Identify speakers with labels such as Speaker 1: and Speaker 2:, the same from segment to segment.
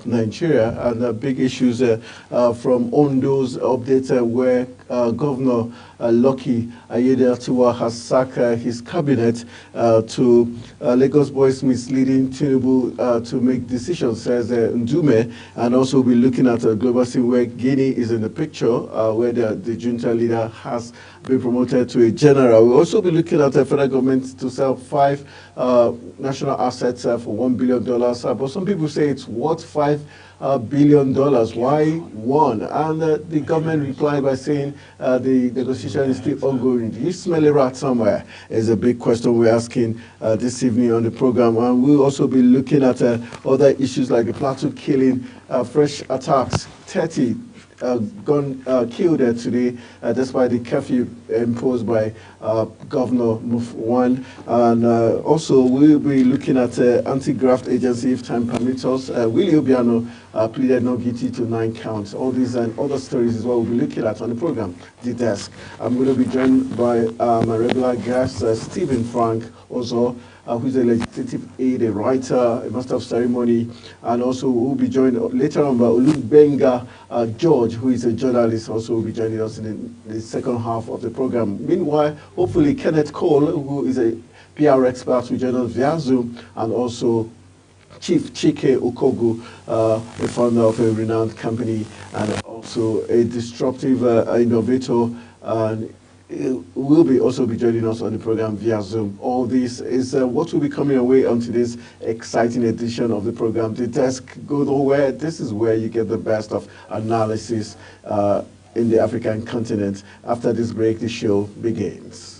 Speaker 1: Nigeria, and big issues from Ondo's update where Governor Lucky Ayedatiwa has sacked his cabinet to Lagos boys misleading Tinubu to make decisions, says Ndume, and also we're looking at a global scene where Guinea is in the picture, where the junta leader has been promoted to a general. We'll also be looking at the federal government to sell 5 national assets for $1 billion, but some people say it's worth $5 billion. Why one? And the government replied by saying the negotiation is still ongoing. Do you smell a rat somewhere? Is a big question we're asking this evening on the program. And we'll also be looking at other issues like the Plateau killing, fresh attacks, 30 killed today, despite the curfew imposed by Governor Mufwang. And also, we'll be looking at anti-graft agency, if time permits us. Willie Obiano pleaded not guilty to 9 counts. All these and other stories is what we'll be looking at on the program, The Desk. I'm going to be joined by my regular guest, Stephen Frank, also who's a legislative aide, a writer, a master of ceremony, and also we'll be joined later on by Olubenga George, who is a journalist, also will be joining us in the second half of the program. Meanwhile, hopefully Kenneth Cole, who is a PR expert, will join us via Zoom, and also Chief Chike Okogu, a founder of a renowned company and also a disruptive innovator, and will also be joining us on the program via Zoom. All this is what will be coming away on today's exciting edition of the program. The Desk, go nowhere. This is where you get the best of analysis in the African continent. After this break, the show begins.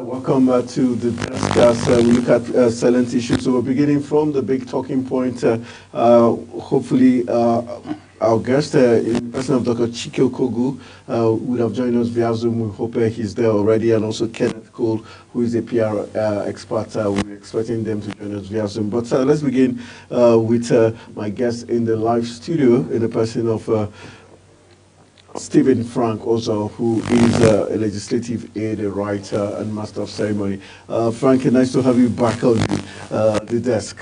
Speaker 1: Welcome to the Desk as we look at silent issues. So we're beginning from the big talking point. Hopefully, our guest, in the person of Dr. Chike Okogu, would have joined us via Zoom. We hope he's there already, and also Kenneth Cole, who is a PR expert. We're expecting them to join us via Zoom. But let's begin with my guest in the live studio, in the person of Stephen Frank, also, who is a legislative aide, a writer, and master of ceremony. Frank, nice to have you back on the desk.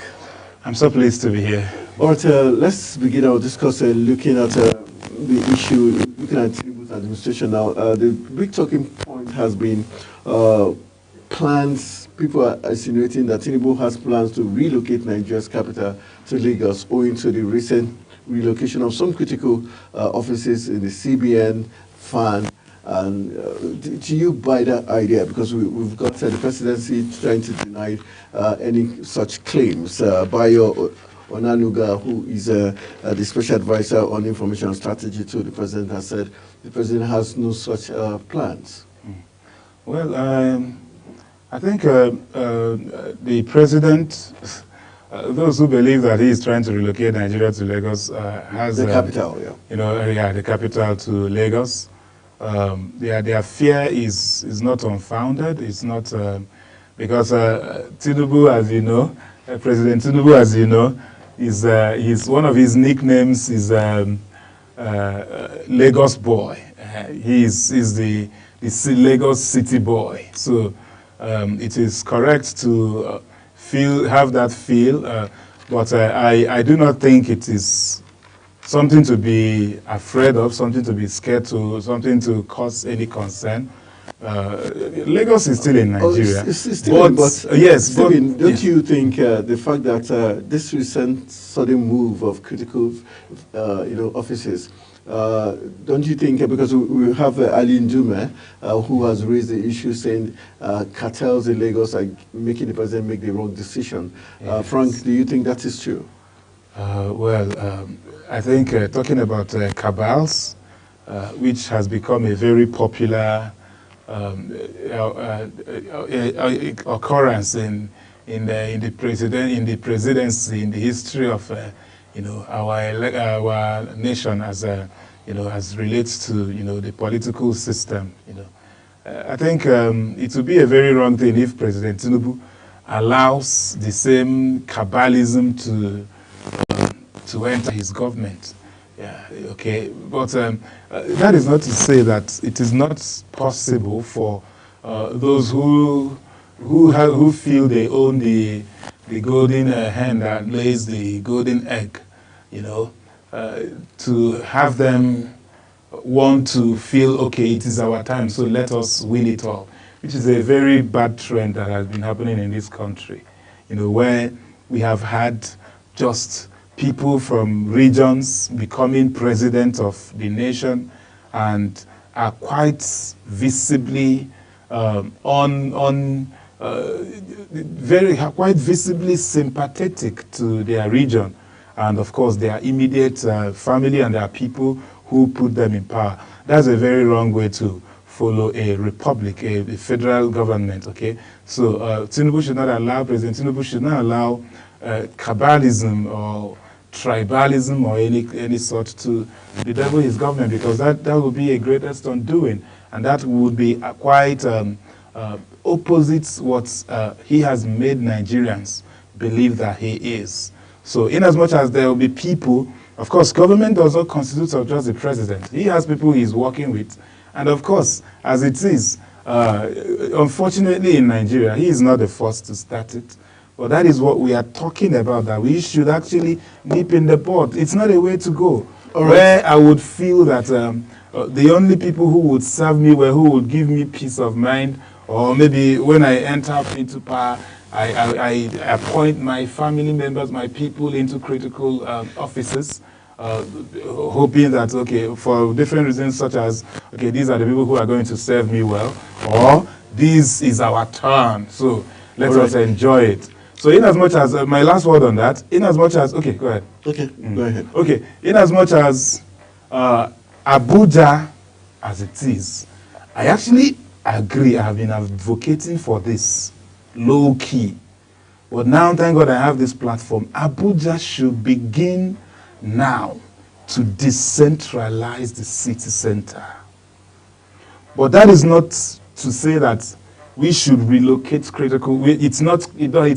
Speaker 2: I'm so pleased to be here.
Speaker 1: All right, let's begin our discourse looking at the issue, looking at Tinubu's administration now. The big talking point has been plans. People are insinuating that Tinubu has plans to relocate Nigeria's capital to Lagos, owing to the recent relocation of some critical offices in the CBN, FAN, and do you buy that idea? Because we've got the presidency trying to deny any such claims. Bayo Onanuga, who is the special advisor on information strategy to the president, has said the president has no such plans.
Speaker 2: Well, I think the president, those who believe that he is trying to relocate Nigeria to Lagos has
Speaker 1: the capital,
Speaker 2: the capital to Lagos. Their fear is not unfounded. It's not because Tinubu, as you know, President Tinubu, as you know, is one of his nicknames is Lagos boy. He's the Lagos city boy. So it is correct to have that feel, but I do not think it is something to be afraid of, something to be scared to, something to cause any concern. Lagos is still in Nigeria.
Speaker 1: It's still
Speaker 2: but yes,
Speaker 1: Stephen,
Speaker 2: but,
Speaker 1: don't you think the fact that this recent sudden move of critical, offices, don't you think, because we have Ali Ndume, who has raised the issue saying cartels in Lagos are making the president make the wrong decision.
Speaker 2: yes.
Speaker 1: Frank, do you think that is true?
Speaker 2: I think talking about cabals, which has become a very popular occurrence in the presidency, in the history of our nation, as as relates to the political system. I think it would be a very wrong thing if President Tinubu allows the same cabalism to enter his government. Yeah, okay, but that is not to say that it is not possible for those who feel they own the golden hen that lays the golden egg, to have them want to feel, okay, it is our time, so let us win it all, which is a very bad trend that has been happening in this country, where we have had just people from regions becoming president of the nation and are quite visibly quite visibly sympathetic to their region, and of course their immediate family and their people who put them in power. That's a very wrong way to follow a republic, a federal government. Okay, so Tinubu should not allow, President Tinubu should not allow cabalism or tribalism or any sort to bedevil his government, because that would be a greatest undoing, and that would be quite opposite what he has made Nigerians believe that he is. So in as much as there will be people, of course, government does not constitute of just the president. He has people he's working with, and of course, as it is, unfortunately in Nigeria, he is not the first to start it. But that is what we are talking about, that we should actually nip in the bud. It's not a way to go. Where I would feel that the only people who would serve me well, who would give me peace of mind, or maybe when I enter into power, I appoint my family members, my people into critical offices, hoping that, okay, for different reasons such as, okay, these are the people who are going to serve me well, or this is our turn, so let us enjoy it. So in as much as, my last word on that, in as much as, okay, go ahead.
Speaker 1: Okay, go ahead.
Speaker 2: Okay, in as much as Abuja as it is, I actually agree. I have been advocating for this low key. But now, thank God I have this platform. Abuja should begin now to decentralize the city center. But that is not to say that we should relocate critical. It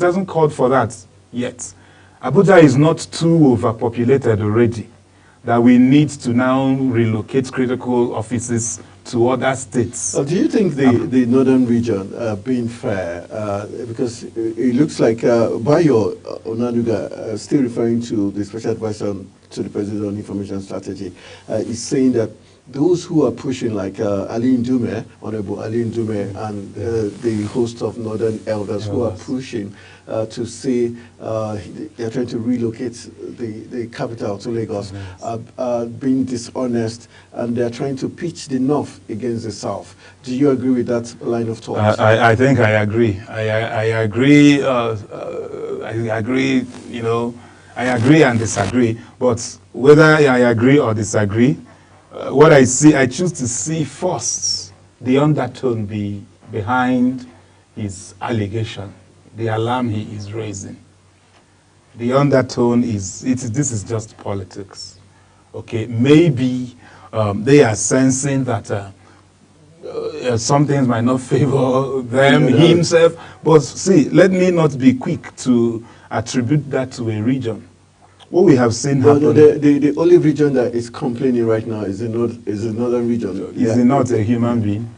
Speaker 2: hasn't called for that yet. Abuja is not too overpopulated already that we need to now relocate critical offices to other states.
Speaker 1: Do you think the northern region, being fair, because it looks like Bayo Onanuga, still referring to the special advisor to the president on information strategy, is saying that those who are pushing, like Ali Ndume, Honorable Ali Ndume, and the host of Northern Elders who are pushing to say they're trying to relocate the capital to Lagos, are being dishonest, and they're trying to pitch the North against the South. Do you agree with that line of thought?
Speaker 2: I think I agree. I agree. I agree. I agree and disagree. But whether I agree or disagree, what I choose to see first, the undertone behind his allegation, the alarm he is raising. The undertone this is just politics. Okay, maybe they are sensing that some things might not favor them, himself. But see, let me not be quick to attribute that to a region. What we have seen happen...
Speaker 1: The only region that is complaining right now is another region.
Speaker 2: Is he not a human being?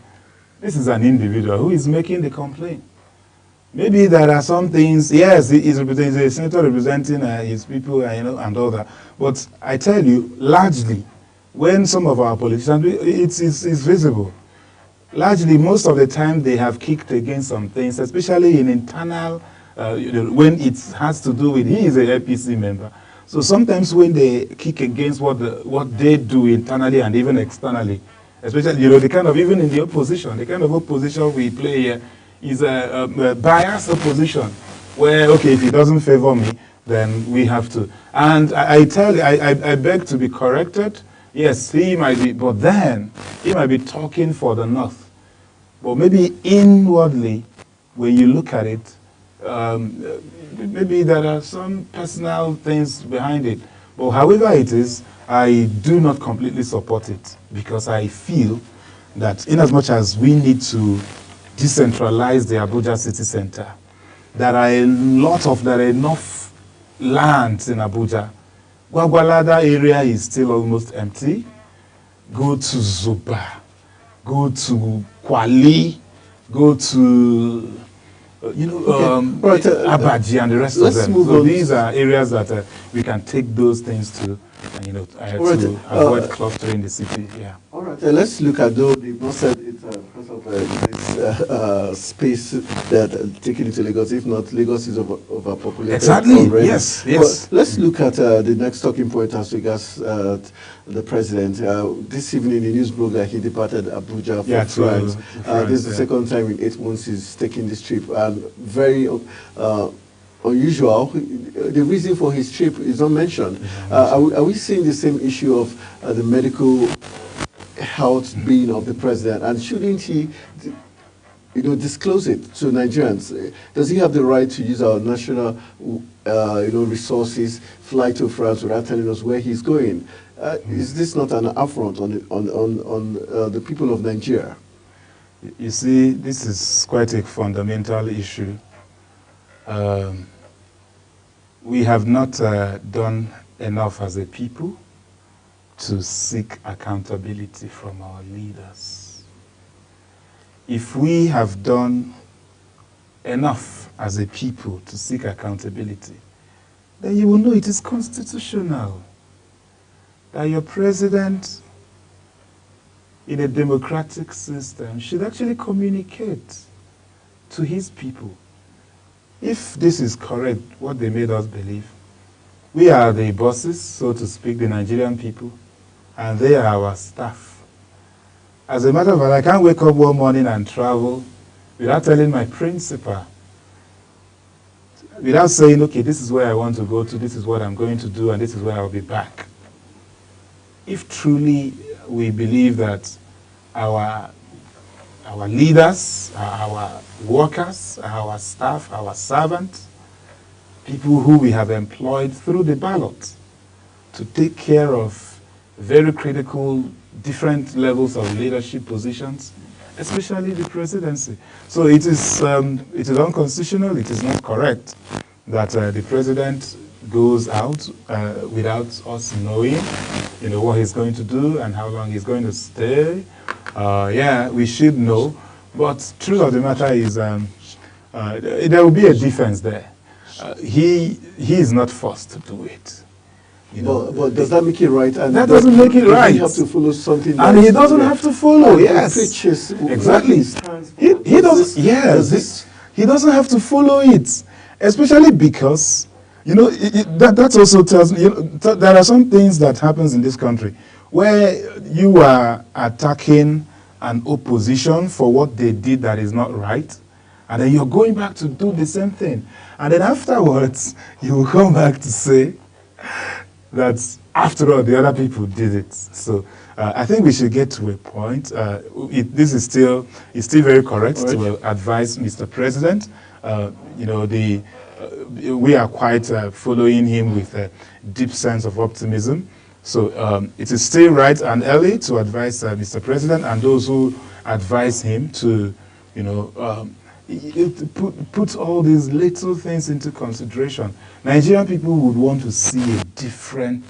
Speaker 2: This is an individual who is making the complaint. Maybe there are some things, yes, he's a senator representing his people and all that. But I tell you, largely, when some of our politicians, it's visible. Largely, most of the time, they have kicked against some things, especially in internal, when it has to do with, he is a APC member. So sometimes when they kick against what they do internally and even externally, especially, the kind of, even in the opposition, the kind of opposition we play here is a biased opposition, where, okay, if it doesn't favor me, then we have to. And I beg to be corrected. Yes, he might be, but then he might be talking for the North. But maybe inwardly, when you look at it, maybe there are some personal things behind it. But however it is, I do not completely support it, because I feel that in as much as we need to decentralize the Abuja city center, there are enough lands in Abuja. Gwagwalada area is still almost empty. Go to Zuba, go to Kwali, go to Abaji and the rest of them. So these are areas that we can take those things to, to avoid clustering the city. Yeah.
Speaker 1: All right. Let's look at though the most said it's because of this space that taken into Lagos. If not, Lagos is overpopulated.
Speaker 2: Exactly.
Speaker 1: Already.
Speaker 2: Yes.
Speaker 1: But let's look at the next talking point as regards the president. This evening, the news broke that he departed Abuja for France. This is the second time in 8 months he's taking this trip, and very unusual. The reason for his trip is not mentioned. Are we seeing the same issue of the medical health being of the president, and shouldn't he disclose it to Nigerians? Does he have the right to use our national resources, fly to France without telling us where he's going? Is this not an affront on the people of Nigeria?
Speaker 2: You see, this is quite a fundamental issue. We have not done enough as a people to seek accountability from our leaders. If we have done enough as a people to seek accountability, then you will know it is constitutional that your president in a democratic system should actually communicate to his people. If this is correct, what they made us believe, we are the bosses, so to speak, the Nigerian people, and they are our staff. As a matter of fact, I can't wake up one morning and travel without telling my principal, without saying, okay, this is where I want to go to, this is what I'm going to do, and this is where I'll be back. If truly we believe that our leaders, our workers, our staff, our servants, people who we have employed through the ballot to take care of very critical different levels of leadership positions, especially the presidency. So it is unconstitutional, it is not correct that the president goes out without us knowing what he's going to do and how long he's going to stay. Yeah, we should know, but truth of the matter is there will be a difference there. He is not forced to do it.
Speaker 1: But does that make it right? And
Speaker 2: that doesn't make it right.
Speaker 1: He have to follow something.
Speaker 2: And he doesn't have to follow. Yes, exactly. He doesn't. Yes, he doesn't have to follow it, especially because that also tells me there are some things that happens in this country where you are attacking an opposition for what they did that is not right, and then you're going back to do the same thing, and then afterwards you will come back to say that after all the other people did it. So I think we should get to a point. This is still very correct to advise Mr. President. We are quite following him with a deep sense of optimism. So it is still right and early to advise Mr. President and those who advise him to, you know, put all these little things into consideration. Nigerian people would want to see a different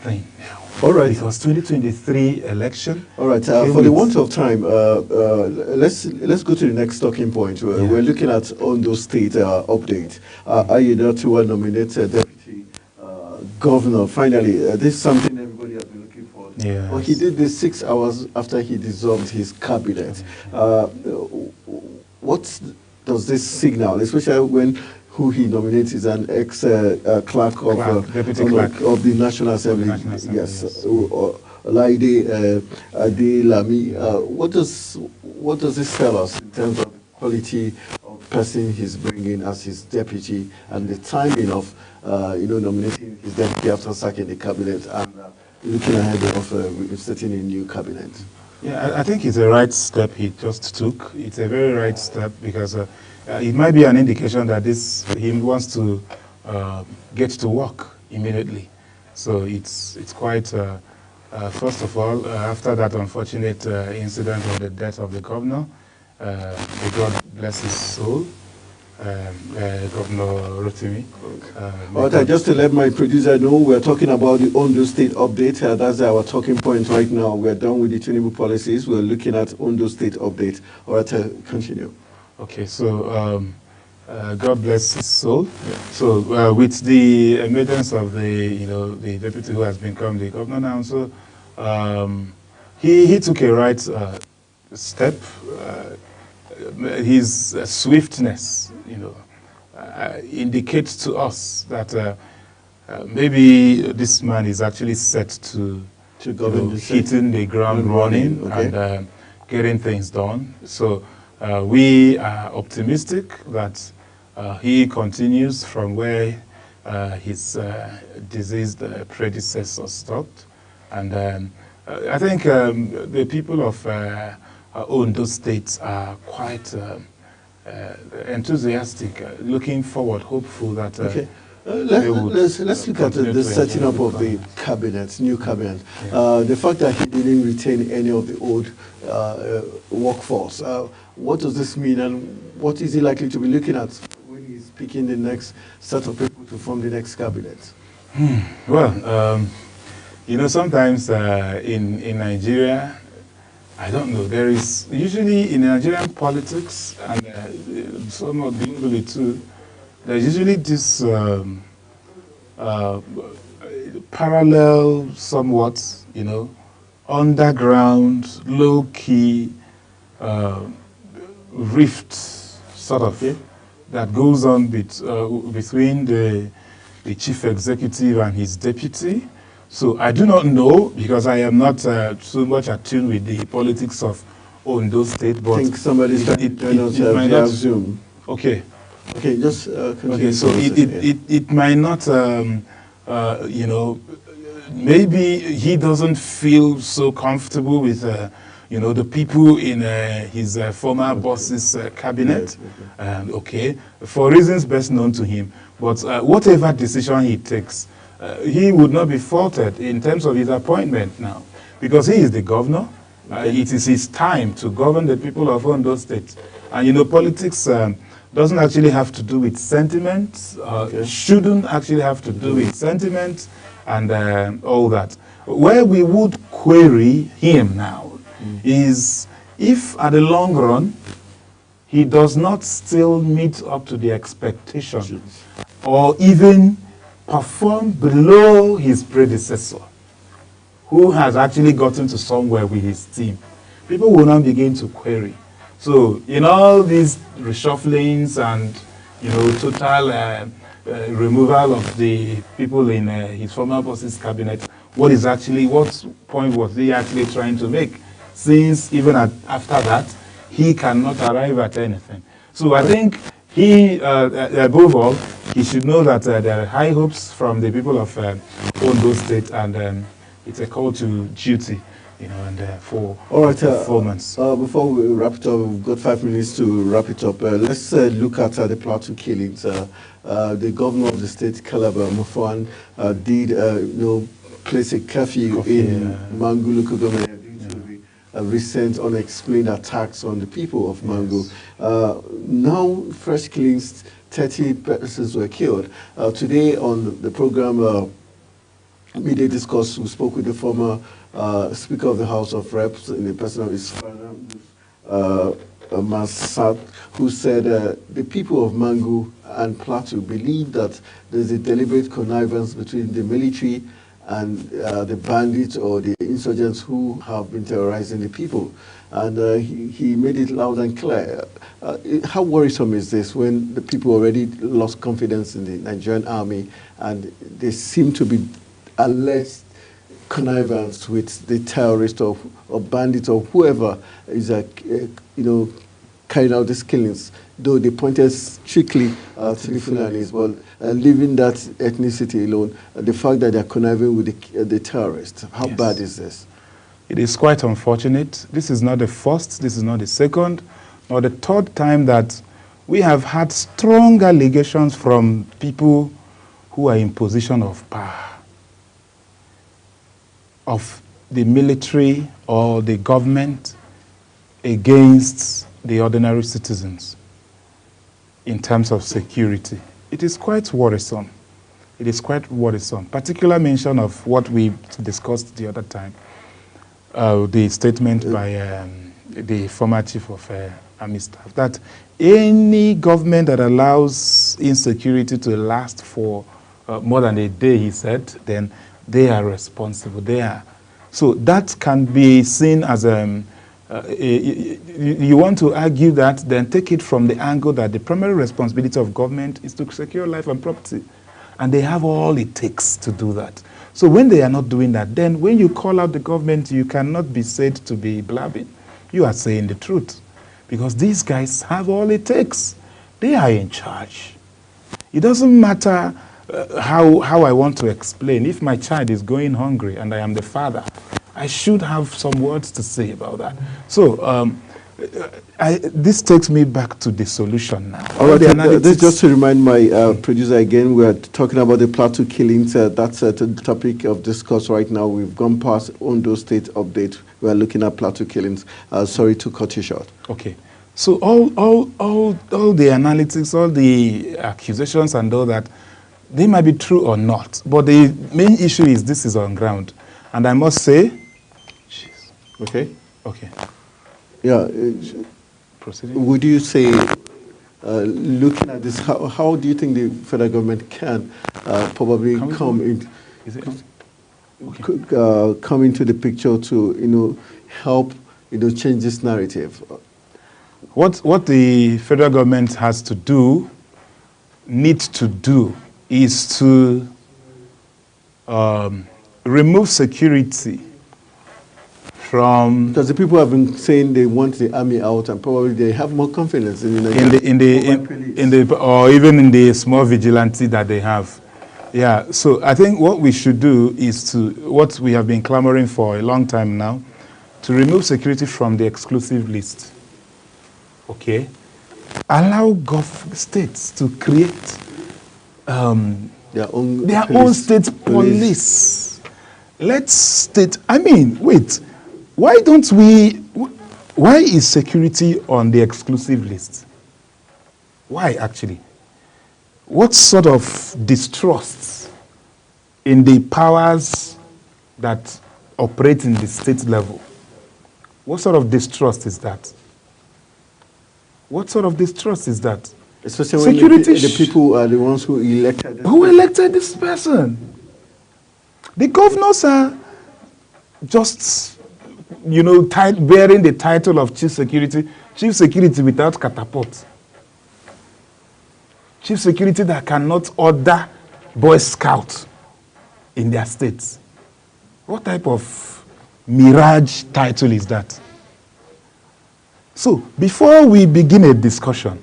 Speaker 2: thing now.
Speaker 1: All right.
Speaker 2: Because 2023 election.
Speaker 1: All right. For the want of time, let's go to the next talking point. We're looking at Ondo State update. Aiyedatiwa nominated deputy governor. Finally, this is something everybody has been looking for.
Speaker 2: Yeah.
Speaker 1: But he did this 6 hours after he dissolved his cabinet. What does this signal, especially when who he nominates is an ex-clerk of the National Assembly? Yes. Laide Adelami. What does this tell us in terms of quality of person he's bringing as his deputy and the timing of nominating his deputy after sacking the cabinet and looking ahead of setting a new cabinet?
Speaker 2: Yeah, I think it's a right step he just took. It's a very right step because it might be an indication that he wants to get to work immediately. So it's quite, first of all, after that unfortunate incident of the death of the governor, may God bless his soul, Governor Rotimi.
Speaker 1: Just to let my producer know, we're talking about the Ondo State update. That's our talking point right now. We're done with the Tinubu policies. We're looking at Ondo State update. All right, continue.
Speaker 2: Okay, so God bless his soul. Yeah. So with the emergence of the deputy who has become the governor now, so he took a right step. His swiftness, indicates to us that maybe this man is actually set to hitting the ground running and getting things done. So we are optimistic that he continues from where his deceased predecessor stopped. And I think the people of Ondo State are quite enthusiastic, looking forward, hopeful that
Speaker 1: let's look at the setting up of the cabinet, new cabinet. Yeah. The fact that he didn't retain any of the old workforce. What does this mean, and what is he likely to be looking at when he's picking the next set of people to form the next cabinet?
Speaker 2: Well, sometimes in Nigeria, I don't know, there is usually in Nigerian politics and somewhat globally too, there's usually this parallel, somewhat, underground, low-key rift, sort of, that goes on between the chief executive and his deputy. So I do not know, because I am not so much attuned with the politics of Ondo State. But
Speaker 1: I think somebody's trying to join us via Zoom.
Speaker 2: Okay.
Speaker 1: Okay, just continue. Okay,
Speaker 2: so it might not, maybe he doesn't feel so comfortable with, the people in his former boss's cabinet. For reasons best known to him. But whatever decision he takes, he would not be faulted in terms of his appointment now, because he is the governor. It is his time to govern the people of Ondo State. And politics doesn't actually have to do with sentiment, shouldn't actually have to do with sentiment and all that. Where we would query him now is if at the long run he does not still meet up to the expectations or even perform below his predecessor, who has actually gotten to somewhere with his team. People will now begin to query. So in all these reshufflings and total removal of the people in his former boss's cabinet, what point was he actually trying to make? Since even after that, he cannot arrive at anything. So I think he, above all, he should know that there are high hopes from the people of Ondo State, and it's a call to duty, and for performance.
Speaker 1: Before we wrap it up, we've got 5 minutes to wrap it up. Let's look at the Plateau killings. The governor of the state, Calabar Mufwan, did place a curfew in Mangu local government recent unexplained attacks on the people of Mangu. Now, fresh killings, 30 persons were killed. Today on the program, Media Discourse, we spoke with the former Speaker of the House of Reps in the person of his father, Masad, who said the people of Mangu and Plateau believe that there's a deliberate connivance between the military and the bandits or the insurgents who have been terrorizing the people. And he made it loud and clear. How worrisome is this when the people already lost confidence in the Nigerian army and they seem to be alleged connivance with the terrorists or bandits or whoever is carrying out these killings, though they pointed strictly to the Fulanis, but leaving that ethnicity alone, the fact that they're conniving with the terrorists, how bad is this?
Speaker 2: It is quite unfortunate. This is not the first, this is not the second, nor the third time that we have had strong allegations from people who are in position of power, of the military or the government against the ordinary citizens in terms of security. It is quite worrisome. It is quite worrisome. Particular mention of what we discussed the other time, the statement by the former chief of army staff, that any government that allows insecurity to last for more than a day, he said, then they are responsible. They are. So that can be seen as you want to argue that, then take it from the angle that the primary responsibility of government is to secure life and property. And they have all it takes to do that. So when they are not doing that, then when you call out the government, you cannot be said to be blabbing. You are saying the truth. Because these guys have all it takes. They are in charge. It doesn't matter how I want to explain. If my child is going hungry and I am the father, I should have some words to say about that. So this takes me back to the solution now.
Speaker 1: All right, this just to remind my producer again, we are talking about the Plateau killings. That's the topic of discourse right now. We've gone past Ondo State update. We are looking at Plateau killings. Sorry to cut you short.
Speaker 2: Okay. So all the analytics, all the accusations and all that, they might be true or not. But the main issue is this is on ground. And I must say,
Speaker 1: okay.
Speaker 2: Okay.
Speaker 1: Yeah.
Speaker 2: Proceeding.
Speaker 1: Would you say, looking at this, how do you think the federal government can probably come into the picture to help change this narrative?
Speaker 2: What the federal government has to do, needs to do, is to remove security from...
Speaker 1: Because the people have been saying they want the army out, and probably they have more confidence in the
Speaker 2: or even in the small vigilante that they have. Yeah, so I think what we should do is to, what we have been clamoring for a long time now, to remove security from the exclusive list. Okay? Allow states to create their own state police. Let's state, wait, why is security on the exclusive list? Why actually? What sort of distrust in the powers that operate in the state level? What sort of distrust is that? What sort of distrust is that?
Speaker 1: Especially when the people are the ones who elected this
Speaker 2: Who elected this person? The governors are just, bearing the title of chief security without catapult. Chief security that cannot order Boy Scouts in their states. What type of mirage title is that? So, before we begin a discussion,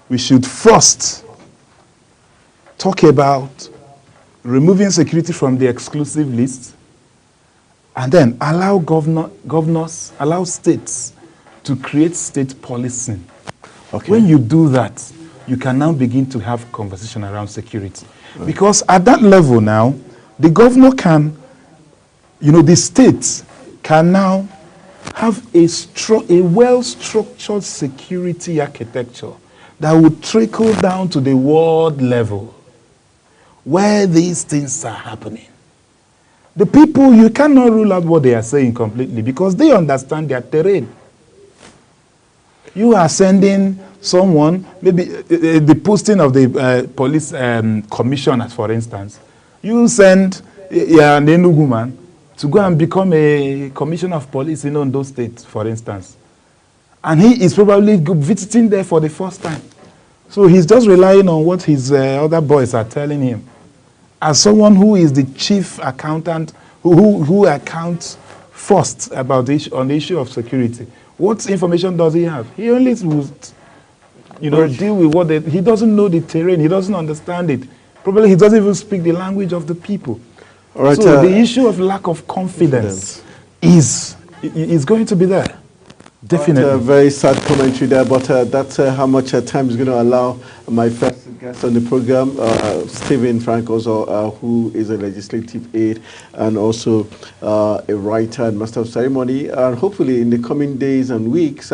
Speaker 2: we should first talk about removing security from the exclusive list, and then allow governors, allow states to create state policing. Okay. When you do that, you can now begin to have conversation around security. Right. Because at that level now, the governor can, the states can now have a well-structured security architecture that would trickle down to the world level where these things are happening. The people, you cannot rule out what they are saying completely because they understand their terrain. You are sending someone, maybe the posting of the police commissioner, for instance. You send an Enugu man to go and become a commissioner of police in Ondo State, for instance. And he is probably visiting there for the first time. So he's just relying on what his other boys are telling him. As someone who is the chief accountant, who accounts first about on the issue of security, what information does he have? He only would, deal with what he doesn't know the terrain. He doesn't understand it. Probably he doesn't even speak the language of the people.
Speaker 1: All right,
Speaker 2: so the issue of lack of confidence is going to be there. Definitely.
Speaker 1: Right, very sad commentary there, but that's how much time is going to allow my first guest on the program, Stephen Frank, also, who is a legislative aide and also a writer and master of ceremony. And hopefully in the coming days and weeks,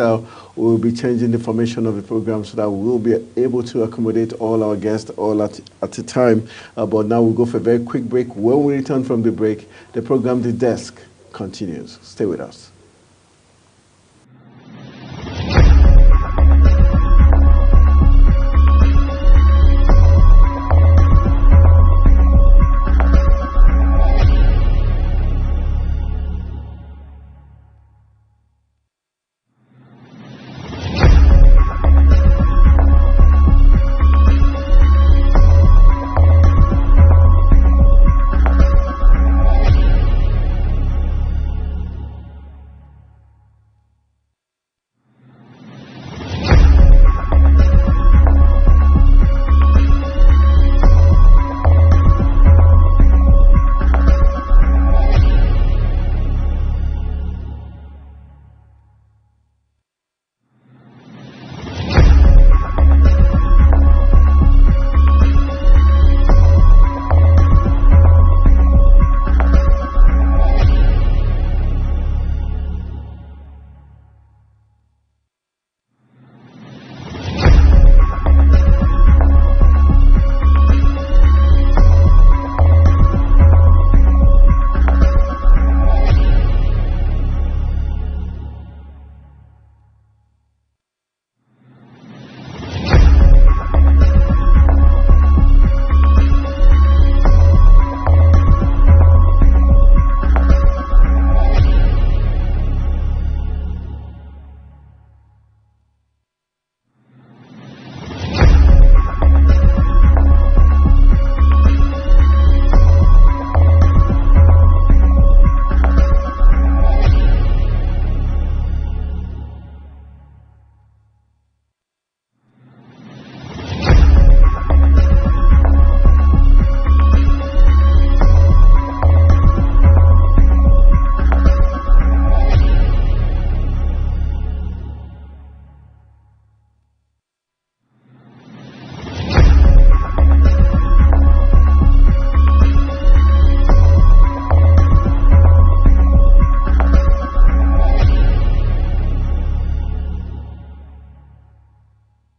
Speaker 1: we'll be changing the formation of the program so that we'll be able to accommodate all our guests all at a time. But now we'll go for a very quick break. When we return from the break, the program, The Desk, continues. Stay with us.